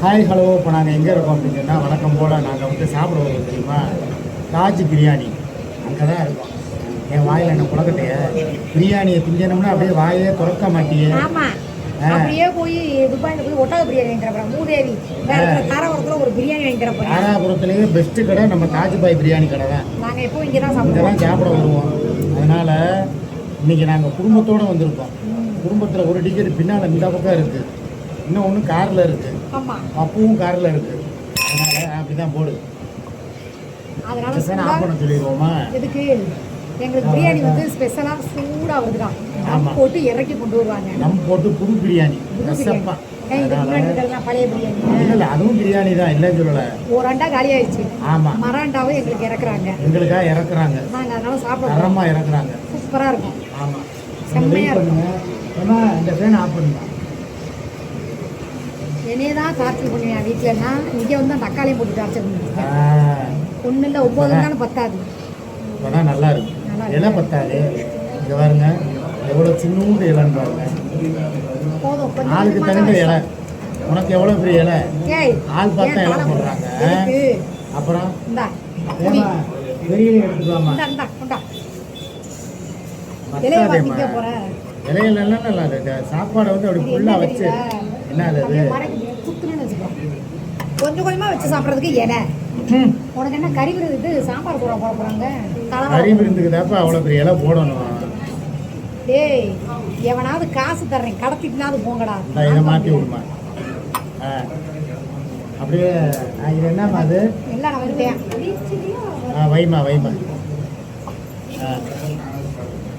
Hi hello. இப்போ நாங்கள் எங்கே இருக்கோம் அப்படின்னு சொன்னால், வழக்கம் போல் நாங்கள் வந்து சாப்பிட வருவோம் தெரியுமா, தாஜ் பிரியாணி அங்கே தான் இருக்கோம். என் வாயில் என்ன குழக்கட்டைய பிரியாணியை திங்கணும்னா அப்படியே வாயே திறக்க மாட்டியே. அப்படியே போய் துபாயில் போய் ஒட்டக பிரியாணி வாங்கிக்கிறப்ப மூதேவி தாராபுரத்தில் ஒரு பிரியாணி வாங்கிக்கிறப்ப தாராபுரத்துலேயே பெஸ்ட்டு கடை நம்ம தாஜ்பாய் பிரியாணி கடை தான். நாங்கள் எப்போ இங்கே தான் சாப்பிட வருவோம். அதனால் இன்றைக்கி நாங்கள் குடும்பத்தோடு வந்திருக்கோம். குடும்பத்தில் ஒரு டிக்கெட் பின்னால் இந்த பக்கம் இருக்குது, இன்னும் ஒன்று காரில் இருக்குது, அப்பவும் காரில் இருக்குது. அதனால் அப்படி தான் போடு. அதனால் ஆஃப் பண்ண சொல்லிடுவோமா? எதுக்கு எங்களுக்கு பிரியாணி வந்து ஸ்பெஷலாக சூடாக வருதுதான். ஆமாம், போட்டு இறக்கி கொண்டு வருவாங்க. நம்ம போட்டு புது பிரியாணி பழைய பிரியாணி இல்லை, அதுவும் பிரியாணி தான், இல்லைன்னு சொல்லலை. ஒரு அண்டா காலி ஆயிடுச்சு. ஆமாம், மராண்டாவும் எங்களுக்கு இறக்குறாங்க. எங்களுக்காக இறக்குறாங்க. நாங்கள் அதனால சாப்பிட தரமாக இறக்குறாங்க. சூப்பராக இருக்கும். ஆமாம், செம்மையாக இருக்கும். ஏன்னா இந்த ஃபேன் ஆஃப் பண்ணுங்க. என்னையே தான் டார்ச்சர் பண்ணுவேன் வீட்டிலன்னா. இங்கே வந்து தக்காளியும் போட்டு டார்ச்சர் பண்ணுவேன். ஒன்றும் இல்லை, 9 நாள் பத்தாது. இப்போதான் நல்லா இருக்கு. இலை பத்தாது. இங்கே பாருங்க எவ்வளோ சின்னூண்டு இலைன்னு பாருங்க. போதும், ஆளுக்கு தகுந்த இலை. உனக்கு எவ்வளோ பெரிய இலை, ஆள் பார்த்தா இலை போடுறாங்க. அப்புறம் பெரிய எடுத்துக்கலாமா? இலையில எல்லாம் நல்லா இருக்கு. சாப்பாடை வந்து அப்படி ஃபுல்லாக வச்சு என்ன அது கொஞ்சம் கொஞ்சமாக வச்சு சாப்பிட்றதுக்கு இலை. உனக்கு என்ன கறி விருந்து சாம்பார் கூட போட போகிறாங்க? கறி விருந்துக்கு தாப்பா அவ்வளோ பெரிய இலை போடணும். டேய், எவனாவது காசு தர்றேன் கடத்திட்டுனாவது போங்கடா. இதை மாற்றி விடுமா? அப்படியே இது என்னம்மா அது? எல்லாம் நான் வந்துட்டேன். வைமா வைமா.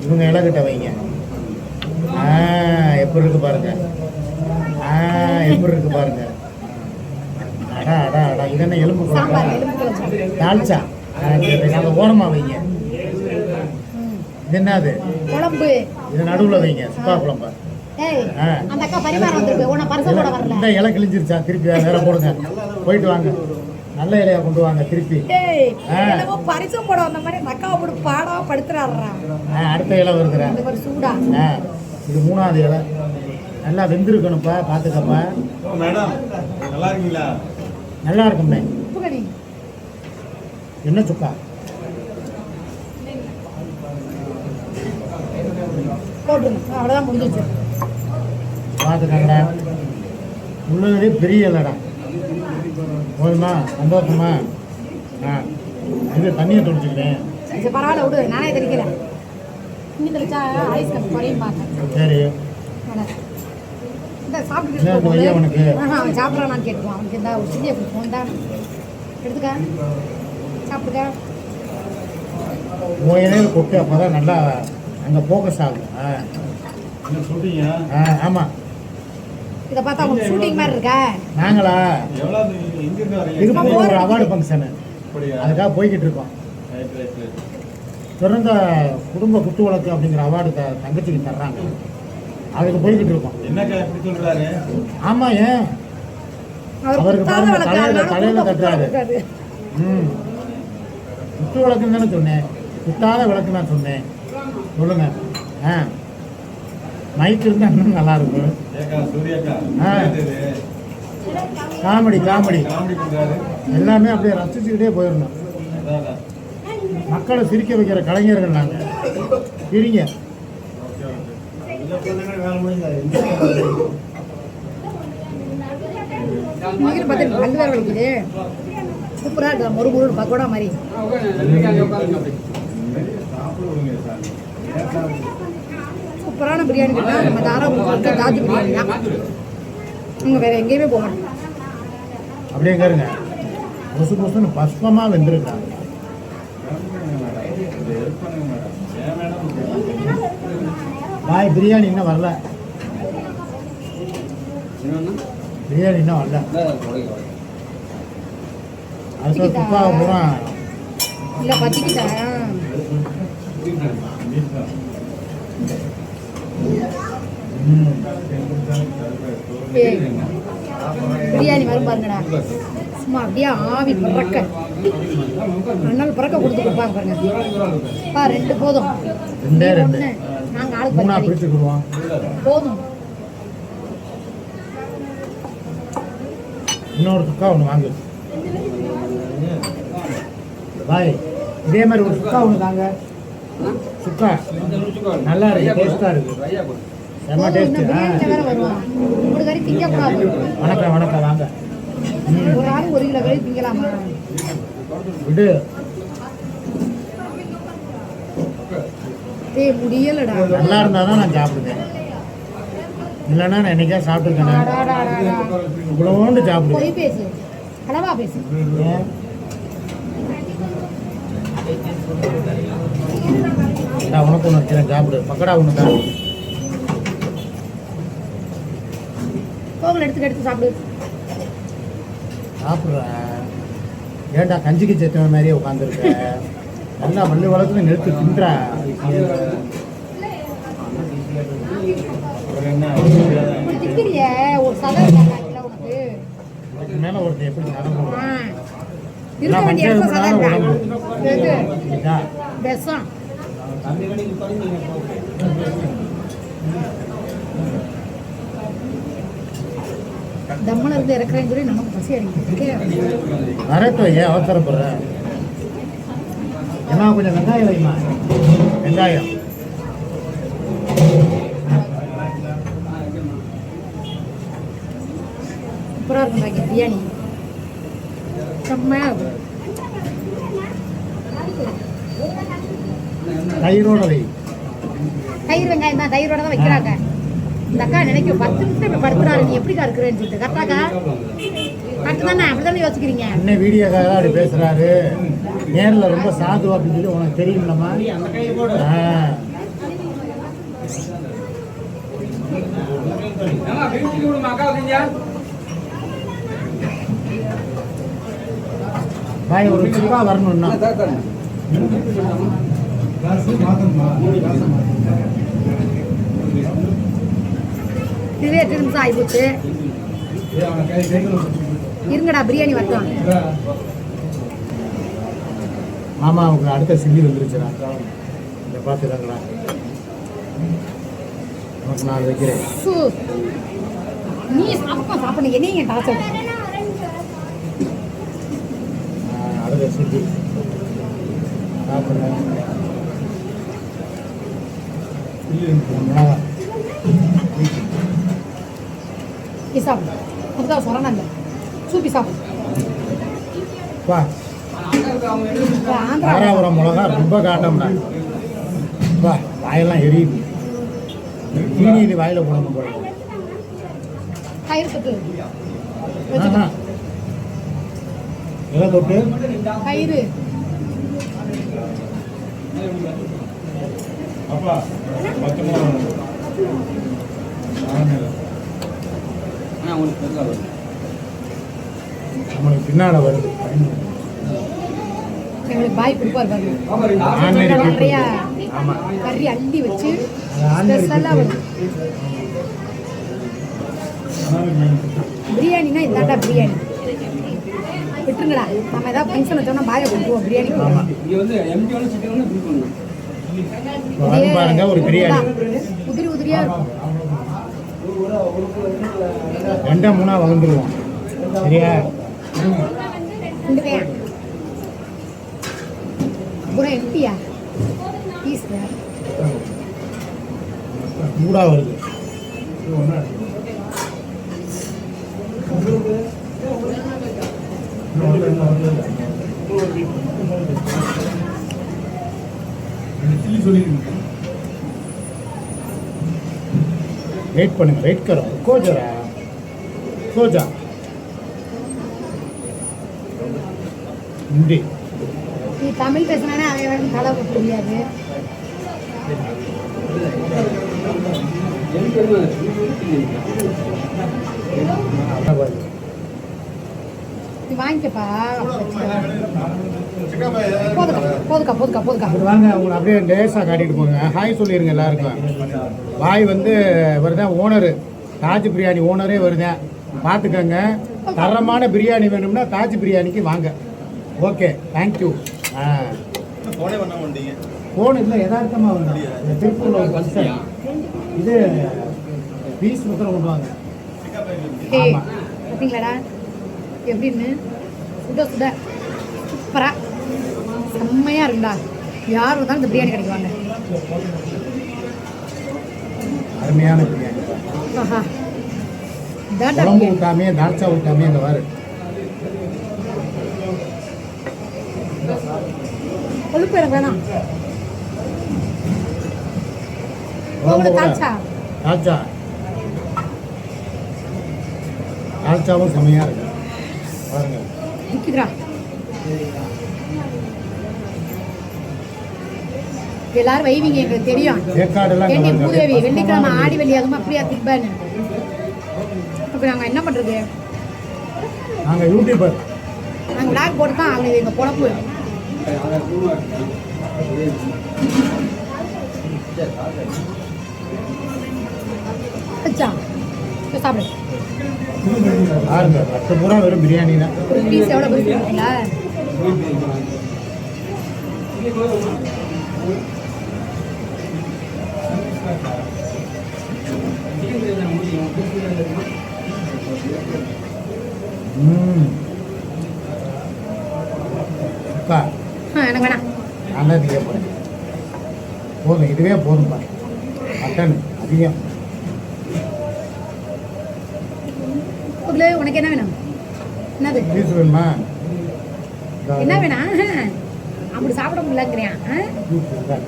இவங்க இலக்கிட்ட வைங்க. எப்படி இருக்கு பாருங்க. எப்படி இருக்கு பாருங்க. அடா அடா அடா, இது என்ன எலும்பு தாழ்ச்சா? நாங்கள் ஓரமாக வைங்க. இது என்னது குழம்பு? இது நடுவில் வைங்க. சுப்பா குழம்பா? இந்த இலை கிழிஞ்சிருச்சா? திருப்பி வேற போடுங்க. போயிட்டு வாங்க, நல்ல இலையா கொண்டு வாங்க திருப்பி. பரிசு போட வந்த மாதிரி நக்காவை போட்டு பாடா படுத்துறாருடா. அடுத்த இலை வருதுறேன். சூடா இது 3வது இலை. நல்லா வெந்திருக்கணும்ப்பா, பார்த்துக்கப்பா. மேடம் நல்லா இருக்கீங்களா? நல்லா இருக்கும்ண்ணே. என்ன சுக்கா? அவ்வளோதான் முடிஞ்சிச்சு. பார்த்துக்கங்கடா, உள்ளதே பெரிய இல்லைடா. போதுமா? சந்தோஷமா? இது தண்ணியை தொடிச்சுக்கிறேன். பரவாயில்ல விடு, நானே தெரிக்கிறேன். இன்னும் தெளிச்சா ஐஸ் கப் குறையும் பார்க்க. சரி, இந்த சாப்பிட்டு அவனுக்கு அவன் சாப்பிட்றான்னு கேட்குவான். அவனுக்கு இந்த ஒரு சிறிய ஃபோன் தான் எடுத்துக்க, சாப்பிடுக்க. ஓயிலே கொட்டு, அப்போ தான் நல்லா அங்கே ஃபோக்கஸ் ஆகும். ஆமாம், இதை பார்த்தா உங்களுக்கு ஷூட்டிங் மாதிரி இருக்கா? நாங்களா திருப்பூர் ஒரு அவார்டு ஃபங்க்ஷனு, அதுக்காக போய்கிட்டு இருக்கோம். சிறந்த குடும்ப குத்து வழக்கு அப்படிங்கிற அவார்டு தங்கச்சிக்கு தர்றாங்க, அதுக்கு போய்கிட்டு இருக்கோம். ஆமாம், ஏன் அவருக்கு பாருங்க தலையில தட்டுறாரு. குத்து விளக்குன்னு தானே சொன்னேன், குத்தாத விளக்கு நான் சொன்னேன். சொல்லுங்க. மைக் இருந்தால் இன்னும் நல்லா இருக்கும். காமெடி காமெடி எல்லாமே அப்படியே ரசிச்சுக்கிட்டே போயிடணும். மக்களை சிரிக்க வைக்கிற கலைஞர்கள் நாங்கள். சிரிங்க. சூப்பராக இருக்கு, ஒரு முரு பக்கோடா மாதிரி. சூப்பரான பிரியாணி கேட்டால் நம்ம தாராபுரம் தாஜ் பிரியாணி தான். நீங்கள் வேறு எங்கேயுமே போக மாட்டோம். அப்படியே கேருங்க, கொசு கொசுன்னு பஸ்பமாக வெந்திருக்காங்க. பாய், பிரியாணி இன்னும் வரல. பிரியாணி இன்னும் வரல. அதுக்கு துப்பாக பூரா இல்லை பச்சிக்கிட்டேன். பிரியாணி வரும் பாருங்கடா, சும்மா அப்படியே ஆவி பறக்க, அண்ணால் பறக்க கொடுத்து கொடுப்பாங்க பாருங்க. 2 போதும். நாங்கள் ஆளுக்கு போதும். இன்னொரு சுக்கா ஒன்று வாங்கு பாய். இதே மாதிரி ஒரு சுக்கா ஒன்று தாங்க. சுக்கா நல்லா இருக்கு, டேஸ்ட்டாக இருக்கு, செம்ம டேஸ்ட்டு. வேற வருவான் ஒரு கறி திங்கக்கூடாது. வணக்கம் வணக்கம் வாங்க. ஒரு ஆள் 1 கிலோ கறி திங்கலாமா? விடு. முடியலடா. நல்லா இருந்தால் தான் நான் சாப்பிடுவேன், இல்லைன்னா நான் என்னைக்கா சாப்பிட்டுருக்கேன். இவ்வளோண்டு சாப்பிடுவேன். போய் பேசு, அளவா பேசு. உனக்கு ஒன்று வைக்கிறேன், சாப்பிடு. பக்கடா ஒன்று தான். கோவில் எடுத்து சாப்பிடு. சாப்பிட்றேன். ஏன்டா கஞ்சிக்கு செத்தவன் மாதிரியே உட்காந்துருக்க? நல்லா மல்லி வளத்துல நிறுத்து தின்றா. திங்கிறியே ஒரு சதம் உனக்கு மேலே ஒருத்தர் எப்படி நடக்கும்? இருக்க வேண்டிய இடத்துல சதம் இதா விஷம். தம்மன இருந்து இறக்குறேன்னு சொல்லி நமக்கு பசி அடிக்கிட்டு வரட்டும், ஏன் அவசரப்படுற? ஏன்னா கொஞ்சம் வெங்காயம் வைமா. வெங்காயம் சூப்பராக இருக்கும் பிரியாணி, செம்மையாக இருக்கும். தயிரோட வை. தயிர் வெங்காயம் தான், தயிரோட தான் வைக்கிறாங்க. இந்த அக்கா நினைக்கும் 10 நிமிஷம் இப்படி படுத்துறாரு, நீ எப்படிக்கா இருக்கிறேன்னு சொல்லிட்டு. கரெக்டாக்கா? கரெக்டு தானே? அப்படி தானே யோசிக்கிறீங்க. என்ன வீடியோக்காக தான் அப்படி பேசுறாரு, நேரில் ரொம்ப சாது அப்படின்னு சொல்லி உனக்கு தெரியும்லம்மா. பாய் ஒரு சுக்கா வரணும்னா இதுவே 8 நிமிஷம் ஆகிப்போச்சு. இருங்கடா பிரியாணி வரட்டும். மாமாவுக்கு அடுத்த சில்லி வந்துருச்சுடா. இதை பார்த்துதாங்களா? உனக்கு நான் வைக்கிறேன். நீ சாப்பிட என்னையும் என் டாக்டர் அடுத்த சில்லி சாப்பிட்றேன். சாப்பிடு. அதுதான் சொரணாங்க சூப்பி சாப்பிடு. வா தாராபுரம் மிளகா ரொம்ப காட்டம்டா. வா வாயெல்லாம் எரியுது. தீனி வாயில போடணும் போல. தயிர் தொட்டு எதை தொட்டு? தயிர். நம்மளுக்கு பின்னால வருது. எங்களுக்கு பாய் கொடுப்பார் ஆன்லைன் நிறையா ஆமாம் கறி அள்ளி வச்சு ஆன்லைன் ஸ்பெஷலாக வரும். பிரியாணினா இதாண்டா பிரியாணி. விட்டுருங்கடா, நம்ம ஏதாவது ஃபங்க்ஷன் வச்சோம்னா பாயை கொடுப்போம் பிரியாணி. பாருங்க ஒரு பிரியாணி உதிரி உதிரியா இருக்கும். 2 3 வளர்ந்துருவோம். சரியா? இங்கதான் அப்புறம் எப்படியா பீஸ் சூடா வருது. वेट பண்ணுங்க, वेट करो, रुको जरा, सो जा. हिंदी நீ தமிழ் பேசினானே அவன் தலை புரியாது. நீ வாங்கிக்கப்பா. போதுக்கா போதுக்கா போதுக்கா. வாங்க, உங்களை அப்படியே லேசாக காட்டிட்டு போங்க. ஹாய் சொல்லிடுங்க எல்லாருக்கும். பாய் வந்து வருதான் ஓனரு, தாஜ் பிரியாணி ஓனரே வருதேன். பார்த்துக்கங்க. தரமான பிரியாணி வேணும்னா தாஜ் பிரியாணிக்கு வாங்க. Okay, thank you. ஃபோன் இல்லை, யதார்த்தமாக வந்தேன். திருப்பூரில் ஒரு ஃபங்க்ஷன். இது பீஸ் முத்திரம் கொண்டு வாங்க. பார்த்தீங்களாடா எப்படின்னு சுட சுட சூப்பரா செம்மையா இருக்குடா. யார் வந்தாலும் இந்த பிரியாணி கிடைக்குவாங்க. அருமையான பிரியாணி. ஆஹா இதாண்டா குழம்பு பிரியாணி. ஊட்டாமே தால்ச்சா ஊட்டாமே இந்த வாரு கொழுப்பு எனக்கு வேணாம். குழம்பு கூட தால்ச்சா தால்ச்சா தால்ச்சாவும் செம்மையா இருக்கு பாருங்க. நிற்குதுடா. எல்லாரும் வைவிங்க, எங்களுக்கு தெரியும். ஏற்காடெல்லாம் ஏண்டி நல்லா பூதேவி இருக்கு. வெள்ளிக்கிழமை ஆடி வெள்ளி அதுமா அப்படியா திப்பான்னு. அப்போ நாங்கள் என்ன பண்ணுறது? நாங்க யூடியூபர். நாங்கள் விளாக் போட்டு தான் அவங்க எங்கள் பொழப்பு. அச்சா சரி, சாப்பிடு. பாருங்க 10 பூரா வெறும் பிரியாணி தான். ஒரு பீஸ் எவ்வளோ பீஸ் இருக்கீங்களா? அக்கா எனக்கு வேணாம். நான் தான் அதிகம் போகிறேன். போதும், இதுவே போதும்ப்பா. மட்டன் அதிகம். உங்களே உனக்கு என்ன வேணும்? என்னது பீஸ் வேணுமா? என்ன வேணாம்? அப்படி சாப்பிட முடியலங்கிறேன்.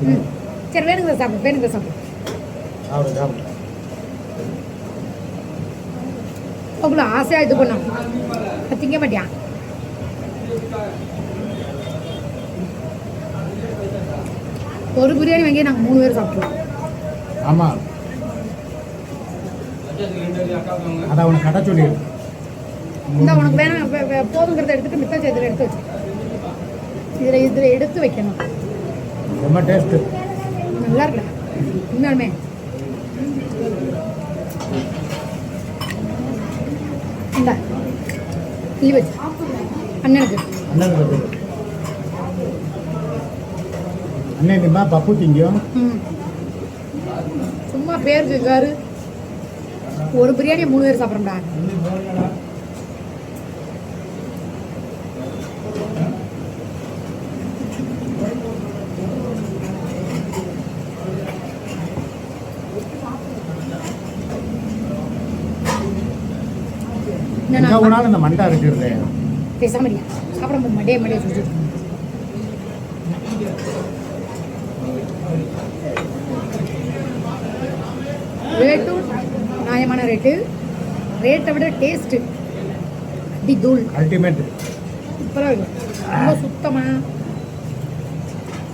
ம் சரி, வேணுங்கிற சாப்பிடு, வேணுங்கிற சாப்பிடு. சாப்பிடு சாப்பிடு. அவ்வளோ ஆசையாக இது பண்ணோம், திங்க மாட்டியான். ஒரு பிரியாணி வாங்கி நாங்கள் 3 பேர் சாப்பிட்ருவோம். ஆமாம், அதை அவனை கடை சொல்லிடு. இந்த உனக்கு வேணாம் போதுங்கிறத எடுத்துட்டு மித்தம் சேர்த்துல எடுத்து வச்சு இதில் எடுத்து வைக்கணும். ரொம்ப டேஸ்ட்டு. நல்லா இருக்குல்ல உண்மையாலுமே. இந்த நீ வச்சு அண்ணனுக்கு. அண்ணன் நிம்மா பப்பு திங்கும். சும்மா பேருக்கு இருக்காரு. ஒரு பிரியாணியை 3 பேர் சாப்பிட்றோம்டா. எங்கே போனாலும் இந்த மண்டை இருக்கிறது. பேசாமடியா சாப்பிட மடியே சுற்றி ரேட்டும் நியாயமான ரேட்டு. ரேட்டை விட டேஸ்ட்டு அடி தூள் அல்டிமேட். சூப்பராக இருக்கும். ரொம்ப சுத்தமாக,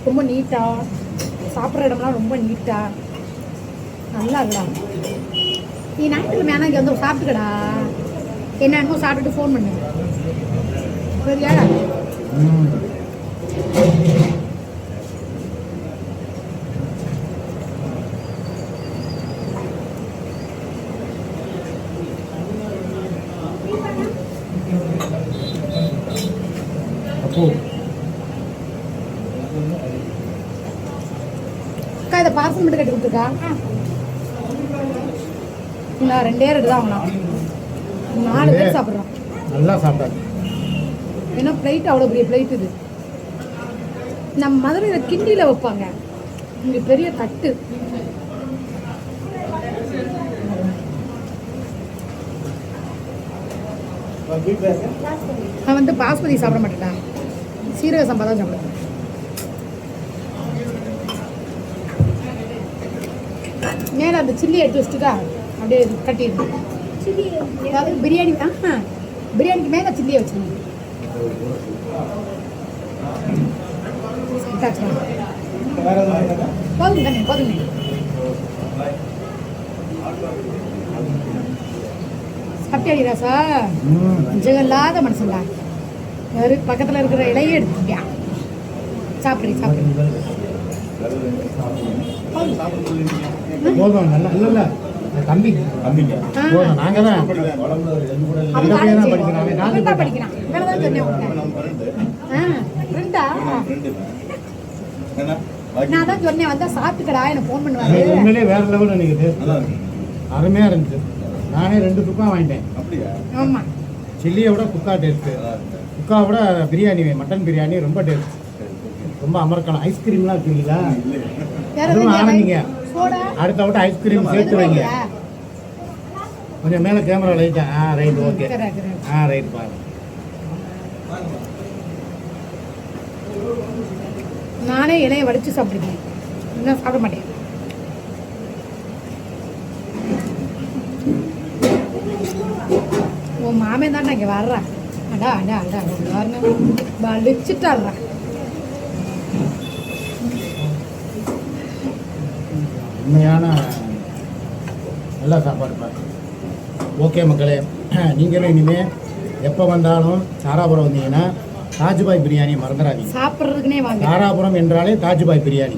ரொம்ப நீட்டாக, சாப்பிட்ற இடம்லாம் ரொம்ப நீட்டாக நல்லா இருக்குடா. நீ ஞாயிற்றுக்கிழமை ஆனால் இங்கே வந்து சாப்பிட்டுக்கடா. என்னென்னமோ சாப்பிட்டுட்டு ஃபோன் பண்ணு சரியா? அப்போ அக்கா இதை பார்சல் மட்டும் கட்டி கொடுத்துருக்கா. நான் 2 ரெட்டு தான் வாங்கினோம். 4 பேர் சாப்பிட்றோம். நல்லா சாப்பிட்டாரு. ஏன்னா பிளேட் அவ்வளோ பெரிய பிளேட். இது நம்ம மதுரையில் கிண்டியில் வைப்பாங்க, இங்கே பெரிய தட்டு. நான் வந்து பாஸ்மதி சாப்பிட மாட்டேன்டா, சீரக சம்பா தான் சாப்பிடுவேன். மேலே அந்த சில்லி எடுத்து வச்சுட்டா அப்படியே கட்டிடுது. அதாவது பிரியாணி பிரியாணிக்கு மேலே சில்லியை வச்சுருங்க. போதுங்க தானே, போதுங்க. சாப்பிட்டியா ராசா? ஜெகல்லாத மனுஷன்டா. வேறு பக்கத்தில் இருக்கிற இலையே எடுத்துட்டியா? சாப்பிடுறீ சாப்பிடுறீ. போதும். நல்லா இல்லை தம்பி தம்பிங்க போதும். நாங்கள் தான் அந்த பையன் தான் படிக்கிறாங்க. நாங்கள் தான் படிக்கிறான். வேலை தான் சொன்னேன். நான் தான் சொன்னேன் வந்தால் சாப்பிட்டுக்கடா எனக்கு ஃபோன் பண்ணுவாங்க. உண்மையிலே வேற லெவல் நினைக்குது. அருமையாக இருந்துச்சு. நானே 2 துக்கம் வாங்கிட்டேன். ஆமாம் சில்லியை விட குக்கா டேஸ்ட்டு. குக்கா விட பிரியாணி, மட்டன் பிரியாணி ரொம்ப டேஸ்ட், ரொம்ப அமர்க்கலாம். ஐஸ்கிரீம்லாம் வச்சுருக்கீங்களா? வேற அதுவும் எதுவும் ஆரம்பிங்க. சோடா அடுத்த விட ஐஸ்கிரீம் சேர்த்து வைங்க. கொஞ்சம் மேலே கேமரா லைட்டா. Right, okay. ரைட் பாருங்க. நானே இலையை வடிச்சு சாப்பிடுவேன், இன்னும் சாப்பிட மாட்டேன். உன் மாமே தான் இங்கே வர்றான். அடா அடா அடா வலிச்சுட்டாடுறா. உண்மையான நல்ல சாப்பாடு பாருங்க. ஓகே மக்களே, நீங்களும் இனிமேல் எப்போ வந்தாலும் தாராபுரம் வந்தீங்கன்னா தாஜ்பாய் பிரியாணி மறந்துடாதீங்க. சாப்பிட்றதுக்குனே வாங்க. தாராபுரம் என்றாலே தாஜ்பாய் பிரியாணி.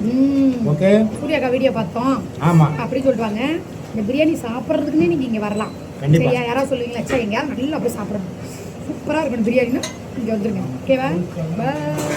ஓகே, சூர்யாக்கா வீடியோ பார்த்தோம். ஆமாம், அப்படி சொல்லுவாங்க. இந்த பிரியாணி சாப்பிட்றதுக்குன்னே நீங்கள் இங்கே வரலாம். கண்டிப்பா. சரியா? யாராவது சொல்லுவீங்களா, சரி எங்கேயாவது நல்லா அப்படியே சாப்பிடணும், சூப்பராக இருக்கணும் பிரியாணின்னா இங்கே வந்துருங்க. ஓகேவா? பாய்.